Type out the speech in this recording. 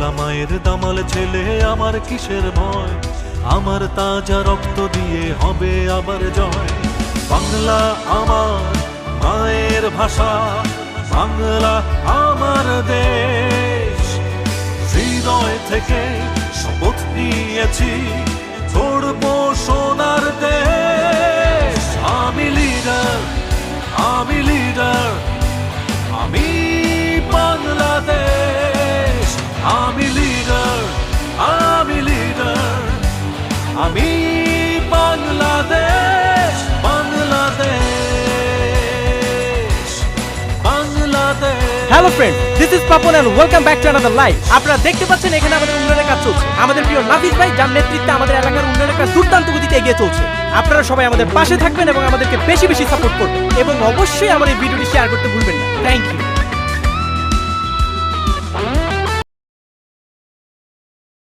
বাংলা মায়ের দামাল ছেলে, আমার কিসের ভয়? আমার তাজা রক্ত দিয়ে হবে আবার জয়। বাংলা আমার মায়ের ভাষা, বাংলা আমার দেশ। হৃদয় থেকে শপথ নিয়েছি, গড়বো সোনার দেশ। আমি লিডার, আমি লিডার, আমি বাংলাদেশ। আমি লিডার, আমি লিডার, আমি Bangladesh. Bangladesh, Bangladesh. Hello friend, this is Papon and welcome back to another live. আপনারা দেখতে পাচ্ছেন এখানে আমাদের উন্নয়নের কাজ চলছে। আমাদের প্রিয় নাফিস ভাই, যার নেতৃত্বে আমাদের এলাকার উন্নয়নের কাজ দুর্দান্ত গতিতে এগিয়ে চলছে। আপনারা সবাই আমাদের পাশে থাকবেন এবং আমাদেরকে বেশি বেশি সাপোর্ট করবেন, এবং অবশ্যই আমার এই ভিডিওটি শেয়ার করতে ভুলবেন না। Thank you.